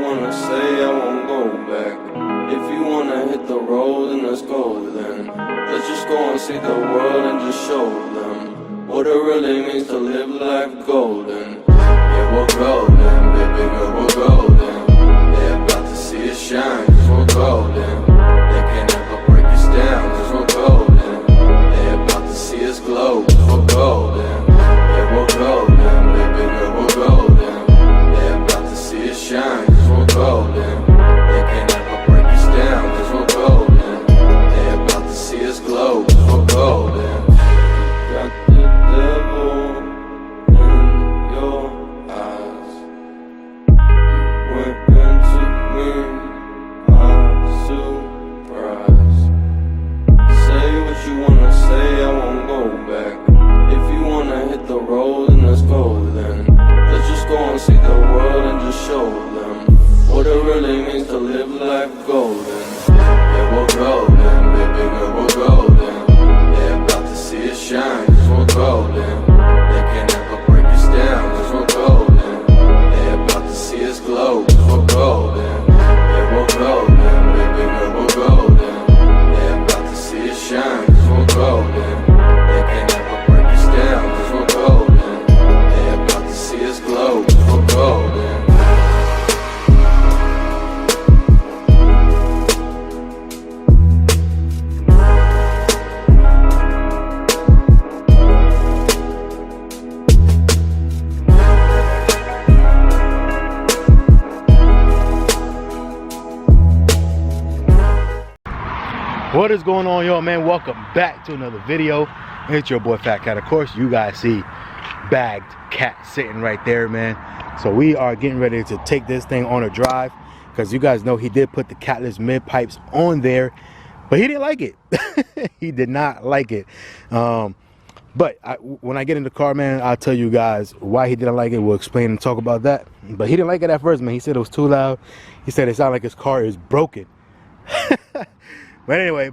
wanna say, I won't go back. If you wanna hit the road, then let's go then. Let's just go and see the world and just show them what it really means to live life golden. Yeah, we're golden, baby girl, we're golden. They're about to see us shine, cause we're golden. They can't ever break us down, cause we're golden. They're about to see us glow, cause we're golden. Yeah, we're golden, baby girl, we're golden. They're about to see us shine, cause we're golden. They can't ever break us down, cause we're golden. They're about to see us glow, cause we're golden. Got the devil in your eyes. Went into me, I'm surprised. Say what you wanna say, I won't go back. If you wanna hit the road, then let's go then. Let's just go and see the world and just show them what it really means to live life golden. Yeah, we're golden, baby girl, we're golden. They're about to see us shine, cause we're golden. They can't ever break us down, cause we're golden. They're about to see us glow, cause we're golden. Yeah, we're golden, baby girl, we're golden. They're about to see us shine, cause we're golden. They can't ever break us down, cause we're golden. They're about to see us glow, cause we're golden. What is going on, y'all, man? Welcome back to another video. It's your boy FaTkaT. Of course, you guys see bagged cat sitting right there, man. So we are getting ready to take this thing on a drive, because you guys know he did put the Catless mid-pipes on there, but he didn't like it. He did not like it. But when I get in the car, man, I'll tell you guys why he didn't like it. We'll explain and talk about that. But he didn't like it at first, man. He said it was too loud. He said it sounded like his car is broken. But anyway,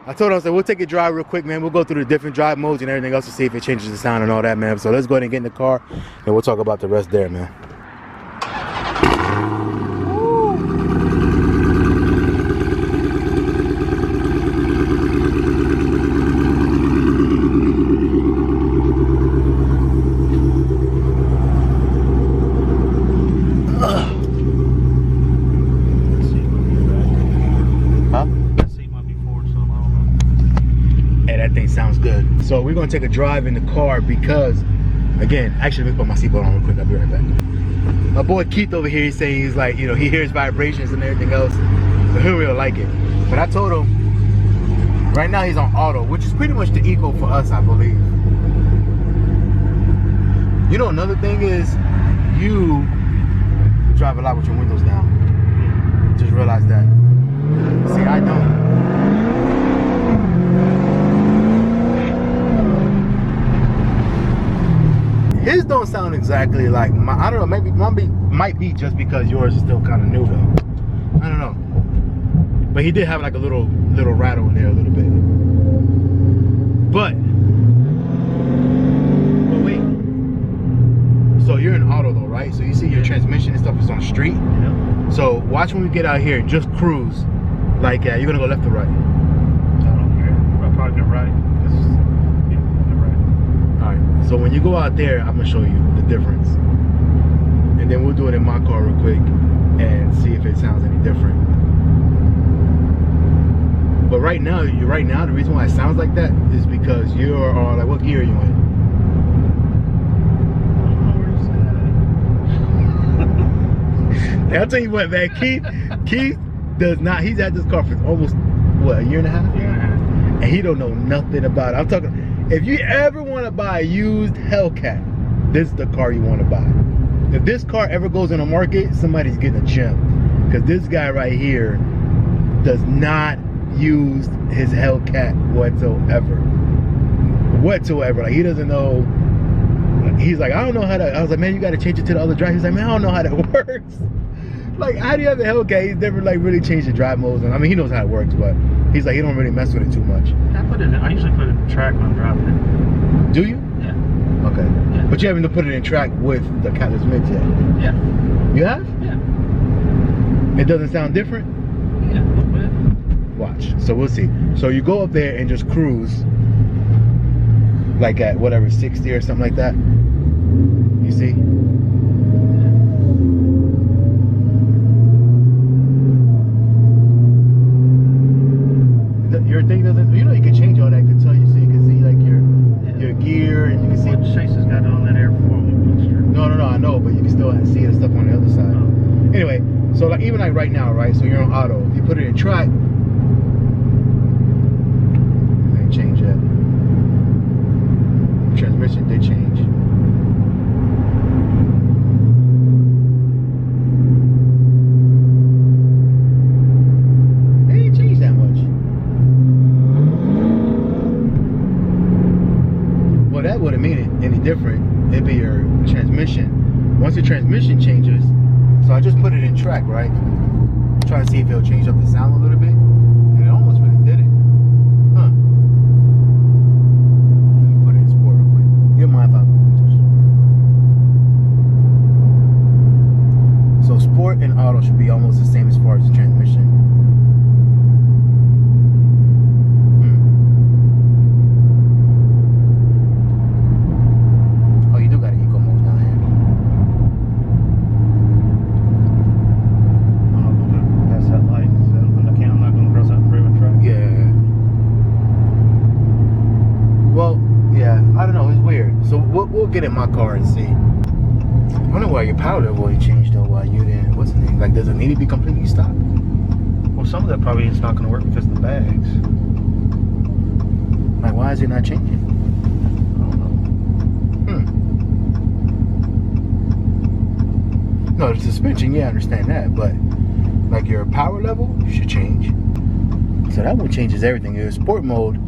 I told him, I said, we'll take a drive real quick, man. We'll go through the different drive modes and everything else to see if it changes the sound and all that, man. So let's go ahead and get in the car, and we'll talk about the rest there, man. Sounds good. So we're gonna take a drive in the car because, again, actually, let me put my seatbelt on real quick. I'll be right back. My boy Keith over here, he's saying he's like, you know, he hears vibrations and everything else, so he'll really like it. But I told him right now he's on auto, which is pretty much the eco for us, I believe. You know, another thing is you drive a lot with your windows down. Just realize that. See, I don't. His don't sound exactly like my, I don't know, maybe might be just because yours is still kind of new though. I don't know. But he did have like a little rattle in there a little bit. But wait. So you're in auto though, right? So you see your transmission and stuff is on street. Yeah. So watch when we get out here, just cruise. Like you're gonna go left or right? I don't care. I'll probably go right. So when you go out there, I'm gonna show you the difference, and then we'll do it in my car real quick and see if it sounds any different. But right now, the reason why it sounds like that is because you're on, like, what gear are you in? I'll tell you what, man. Keith does not. He's had this car for almost what, a year and a half? Year and a half. And he don't know nothing about it. I'm talking. If you ever want to buy a used Hellcat, this is the car you want to buy. If this car ever goes in the market, somebody's getting a gem. Because this guy right here does not use his Hellcat whatsoever. Like, he doesn't know. He's like, I don't know how to. I was like, man, you got to change it to the other drive. He's like, man, I don't know how that works. Like, how do you have a Hellcat? He's never like really changed the drive modes. And I mean, he knows how it works, but he's like, he don't really mess with it too much. I usually put it in track when I'm driving it. Do you? Yeah. Okay. Yeah. But you haven't put it in track with the Catless mids yet? Yeah. You have? Yeah. It doesn't sound different? Yeah, a little bit. Watch. So we'll see. So you go up there and just cruise, like at whatever 60 or something like that. You see? Your thing doesn't. You know you can change all that. Could tell you so you can see like your gear and you can see. What Chase has got on that airfoil mixture. No, I know, but you can still see the stuff on the other side. Oh. Anyway, so like even like right now, right? So you're on auto. If you put it in track, and change that. Transmission did change. It didn't change that much. Well, that wouldn't mean it any different. It'd be your transmission. Once the transmission changes, so I just put it in track, right? Try to see if it'll change up the sound a little bit. And it almost really did it. Huh. Let me put it in sport real quick. Get my if I touch. So sport and auto should be almost the same as far as the transmission. Oh, you do got an eco mode down here. That's that light. So I'm not going to cross that railroad track. Yeah. Well, yeah, I don't know, it's weird. So we'll get in my car and see. I don't know why your power level ain't changed though, why you didn't, what's the name? Like, does it need to be completely stopped? Well, some of that probably is not going to work because of the bags. Like, why is it not changing? I don't know. No, the suspension, yeah, I understand that, but like your power level should change. So that one changes everything. Your sport mode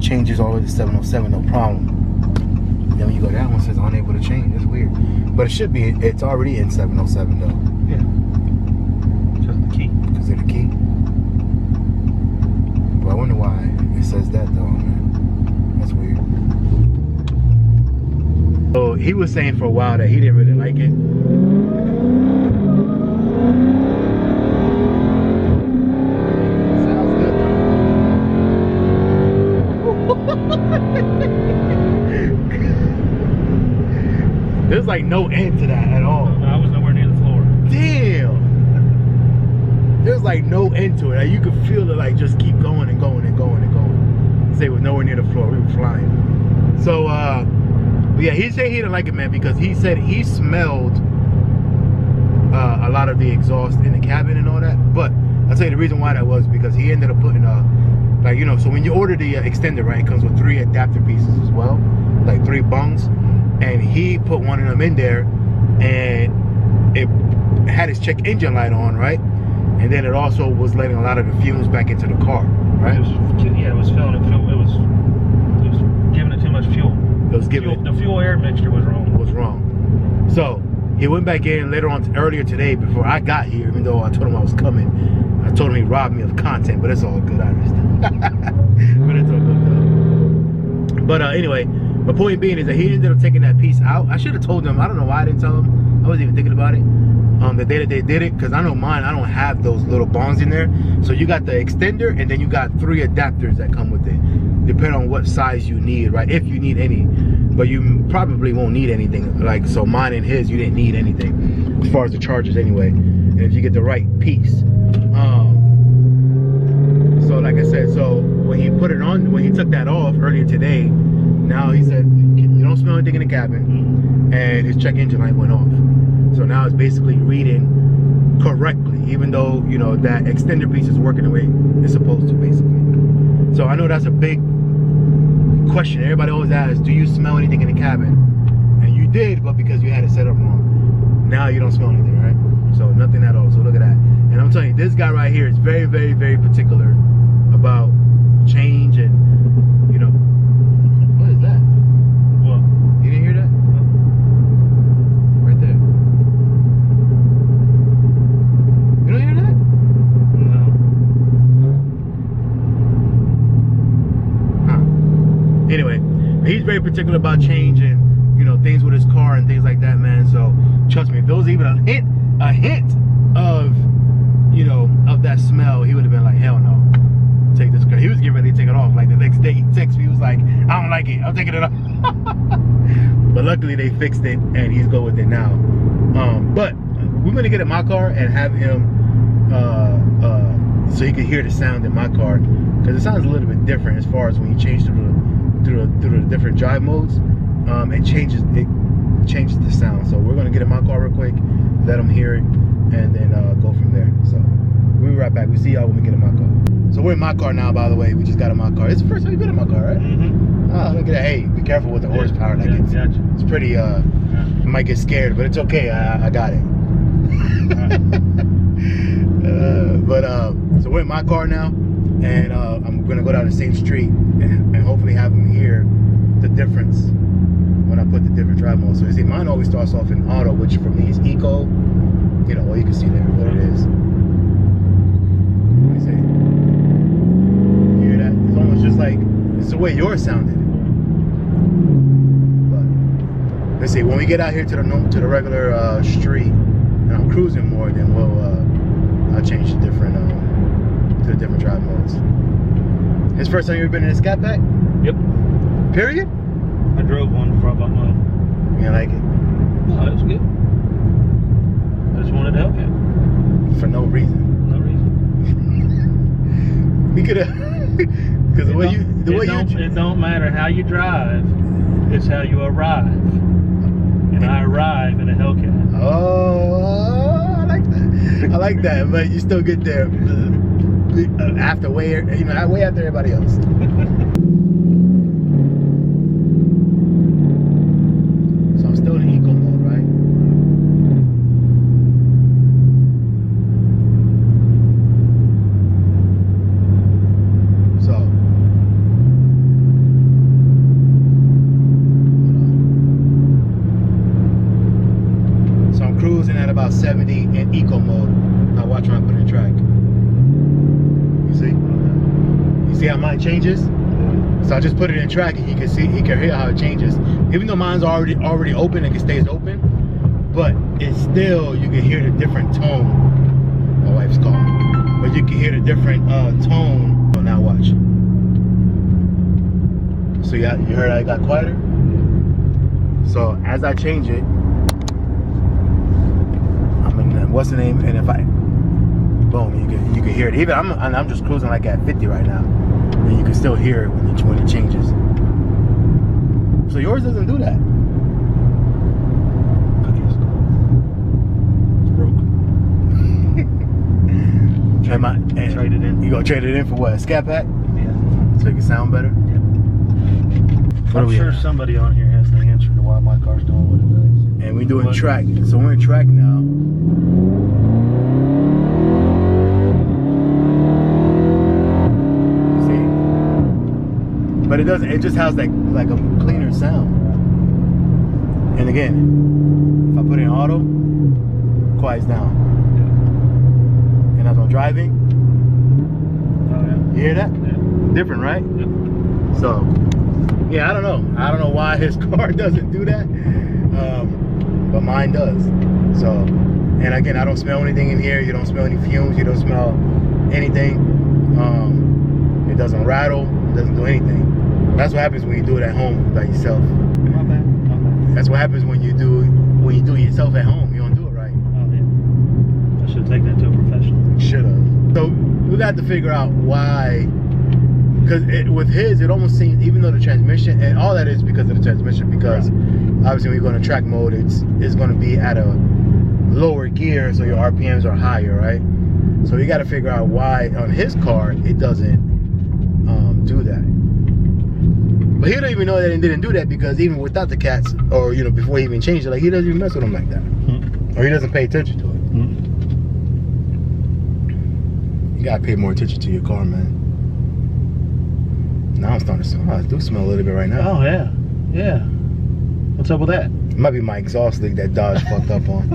changes all of the 707, no problem. Then when you go down, one says unable to change. That's weird. But it should be, it's already in 707 though. Yeah. Just the key. Because of the key. But I wonder why it says that though, man. That's weird. So he was saying for a while that he didn't really like it. Sounds good though. There's like no end to that at all. I was nowhere near the floor. Damn. There's like no end to it. Like, you could feel it like just keep going and going and going and going. Say it was nowhere near the floor. We were flying. So yeah, he said he didn't like it, man, because he said he smelled a lot of the exhaust in the cabin and all that. But I'll tell you the reason why that was because he ended up putting like, you know, so when you order the extender, right, it comes with 3 adapter pieces as well, like 3 bungs, and he put one of them in there, and it had his check engine light on, right, and then it also was letting a lot of the fumes back into the car, right? It was filling it. It was giving it too much fuel. It was giving the fuel air mixture was wrong. So he went back in later on earlier today before I got here, even though I told him I was coming. I told him he robbed me of content, but it's all good, I understand. But it's all good though. But anyway, my point being is that he ended up taking that piece out. I should have told him. I don't know why I didn't tell him. I wasn't even thinking about it. The day that they did it, because I know mine, I don't have those little bongs in there. So you got the extender, and then you got 3 adapters that come with it, depending on what size you need, right? If you need any, but you probably won't need anything. Like, so mine and his, you didn't need anything as far as the chargers anyway. And if you get the right piece. So like I said, so when he put it on, when he took that off earlier today, now he said you don't smell anything in the cabin, and his check engine light went off. So now it's basically reading correctly, even though, you know, that extender piece is working the way it's supposed to, basically. So I know that's a big question. Everybody always asks, do you smell anything in the cabin? And you did, but because you had it set up wrong. Now you don't smell anything, right? So nothing at all. So look at that. And I'm telling you, this guy right here is very, very, very particular about change and, you know. What is that? What? You didn't hear that? Right there. You don't hear that? No. Huh. Anyway, he's very particular about change and, you know, things with his car and things like that, man. So trust me, if there was even a hint of it. I'm taking it off. But luckily they fixed it and he's good with it now. But we're gonna get in my car and have him so you can hear the sound in my car, because it sounds a little bit different as far as when you change through the different drive modes. It changes the sound. So we're gonna get in my car real quick, let him hear it, and then go from there. So we'll be right back. We see y'all when we get in my car. So we're in my car now, by the way. We just got in my car. It's the first time you've been in my car, right? Mm-hmm. Oh, look at that. Hey, be careful with the horsepower. Like it's pretty, you might get scared, but it's okay. I got it. So we're in my car now, and I'm gonna go down the same street and hopefully have him hear the difference when I put the different drive modes. So you see, mine always starts off in auto, which for me is eco. You know, well, you can see there what it is. Let me see. You hear that? It's almost just like it's the way yours sounded. But let's see. When we get out here to the regular street, and I'm cruising more, then I'll change the different to the different drive modes. His first time you ever been in a CashApp? Yep. Period? I drove one before I bought mine. You like it? No, it was good. I just wanted Hellcat. For no reason. No reason. We could have, because the way you it don't matter how you drive, it's how you arrive. And I arrive in a Hellcat. Oh, I like that. I like that, but you still get there after way after everybody else. So I'm still in eco mode, right? So I'm cruising at about 70 in eco mode. Now watch when I put in track. You see? You see how mine changes? So I just put it in track and he can hear how it changes. Even though mine's already open and it stays open, but it's still, you can hear the different tone. My wife's calling. But you can hear the different tone. So now watch. So you heard how it got quieter? So as I change it, what's the name? And if I boom, you can hear it. Even I'm just cruising like at 50 right now, and you can still hear it when it changes. So yours doesn't do that. It's broke. Trade it in. You gonna trade it in for what? A CashApp? Yeah. So it can sound better. Yeah. I'm sure somebody on here has the answer to why my car's doing what it does. And we're doing track. So we're in track now. But it doesn't. It just has like a cleaner sound. And again, if I put it in auto, it quiets down. Yeah. And as I'm driving, you hear that? Yeah. Different, right? Yeah. So, yeah, I don't know. I don't know why his car doesn't do that, but mine does. So, and again, I don't smell anything in here. You don't smell any fumes. You don't smell anything. It doesn't rattle. It doesn't do anything. That's what happens when you do it at home by yourself. My bad. That's what happens when you do it yourself at home. You don't do it right. Oh yeah. I should have taken that to a professional. Should have. So we got to figure out why. Because with his, it almost seems, even though the transmission, and all that is because of the transmission, because obviously when you go into track mode, it's going to be at a lower gear, so your RPMs are higher, right? So you got to figure out why on his car it doesn't do that. But he don't even know that it didn't do that, because even without the cats, or before he even changed it, like he doesn't even mess with them like that, or he doesn't pay attention to it. You gotta pay more attention to your car, man. Now I'm starting to smell. I do smell a little bit right now. Oh yeah, yeah. What's up with that? It might be my exhaust leak that Dodge fucked up on.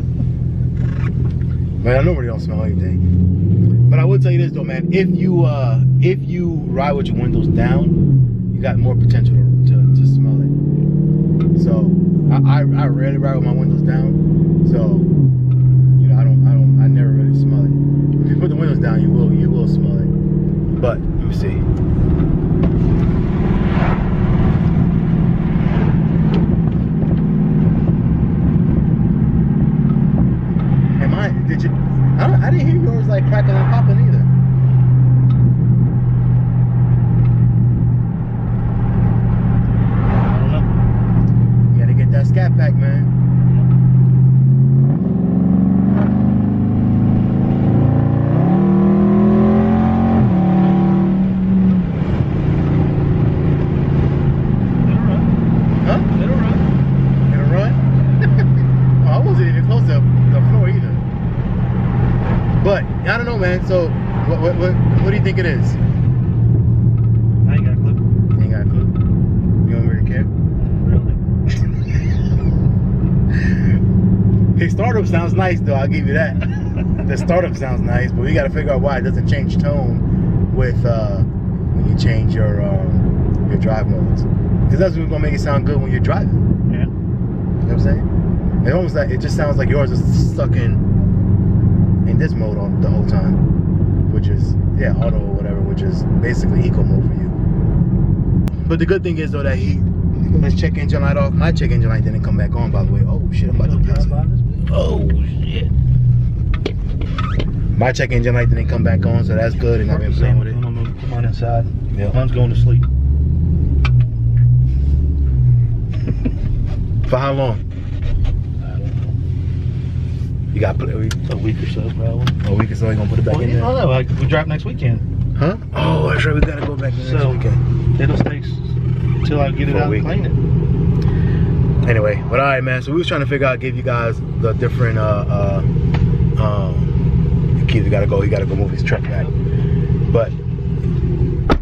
Man, I normally don't smell anything. But I will tell you this though, man. If you ride with your windows down, you got more potential to smell it. So I rarely ride with my windows down. So I never really smell it. If you put the windows down, you will smell it. But let me see. mine, did you? I didn't hear yours like cracking and popping either. I don't know. You gotta get that scat pack, man. But I don't know, man. So, what do you think it is? I ain't got a clue. You ain't got a clue. You don't really care. Really? His startup sounds nice, though. I'll give you that. The startup sounds nice, but we got to figure out why it doesn't change tone with when you change your drive modes. Because that's what's gonna make it sound good when you're driving. Yeah. You know what I'm saying? It almost like it just sounds like yours is stuck in this mode on the whole time, which is auto or whatever, which is basically eco mode for you. But the good thing is though that he got his check engine light off. My check engine light didn't come back on, by the way. Oh shit, I'm about to pass it. Oh shit. My check engine light didn't come back on, so that's good, and I've been playing with it. Come on inside. Yeah. Mine's going to sleep. For how long? You got to put it A week or so, probably. a week or so. You gonna put it back Well, in there? I don't know. We drop next weekend. Huh? Oh, that's right. We gotta go back next weekend. It'll stay until I get it For a out week. and clean it. Anyway, but all right, man. So we was trying to figure out, give you guys the different. Keith gotta go. He gotta go move his truck back. But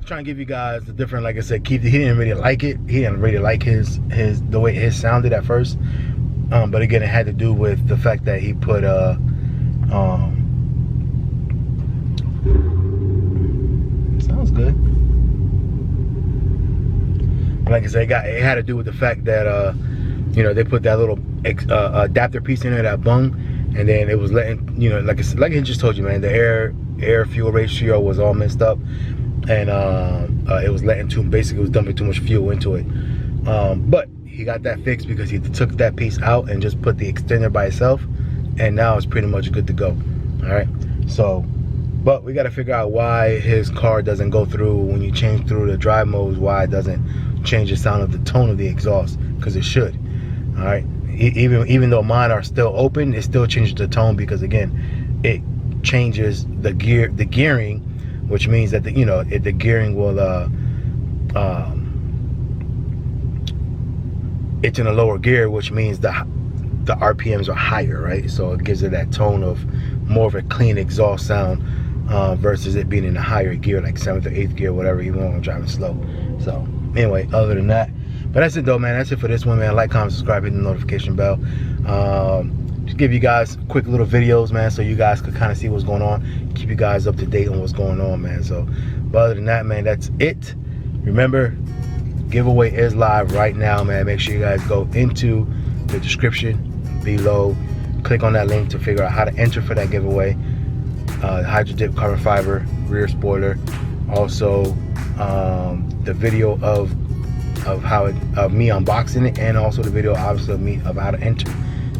trying to give you guys the different. Like I said, Keith, he didn't really like it. He didn't really like the way his sounded at first. But again, it had to do with the fact that he put sounds good. Like I said, it had to do with the fact that they put that little adapter piece in there, that bung, and then it was letting, like I just told you, man, the air fuel ratio was all messed up, and it was basically it was dumping too much fuel into it. But he got that fixed because he took that piece out and just put the extender by itself, and now it's pretty much good to go. All right, so but we got to figure out why his car doesn't go through when you change through the drive modes, why it doesn't change the sound of the tone of the exhaust, because it should. All right, even though mine are still open, it still changes the tone, because again, it changes the gearing, which means that the gearing will it's in a lower gear, which means the RPMs are higher, right? So it gives it that tone of more of a clean exhaust sound versus it being in a higher gear, like 7th or 8th gear, whatever, even when I'm driving slow. So anyway, other than that, but that's it though, man. That's it for this one, man. Like, comment, subscribe, hit the notification bell. Just give you guys quick little videos, man, so you guys could kind of see what's going on, keep you guys up to date on what's going on, man. So but other than that, man, that's it. Remember, giveaway is live right now, man. Make sure you guys go into the description below, click on that link to figure out how to enter for that giveaway. Hydro dip carbon fiber rear spoiler, also the video of me unboxing it, and also the video obviously of me of how to enter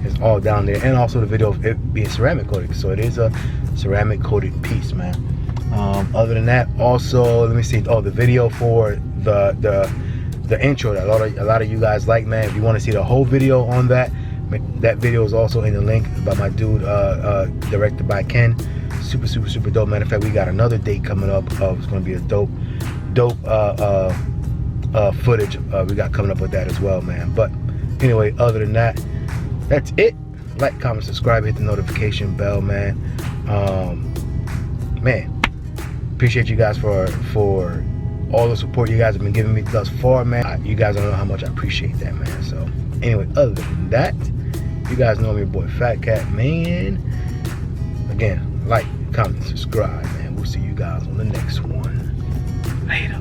is all down there, and also the video of it being ceramic coated. So it is a ceramic coated piece, man. Other than that, also let me see, the video for the intro that a lot of you guys like, man. If you want to see the whole video on that video is also in the link by my dude, directed by Ken. Super dope. Matter of fact, we got another date coming up. It's gonna be a dope footage we got coming up with that as well, man. But anyway, other than that, that's it. Like, comment, subscribe, hit the notification bell, man. Man, appreciate you guys for all the support you guys have been giving me thus far, man. You guys don't know how much I appreciate that, man. So anyway, other than that, you guys know I'm your boy FaTkaT, man. Again, like, comment, subscribe, man. We'll see you guys on the next one. Later.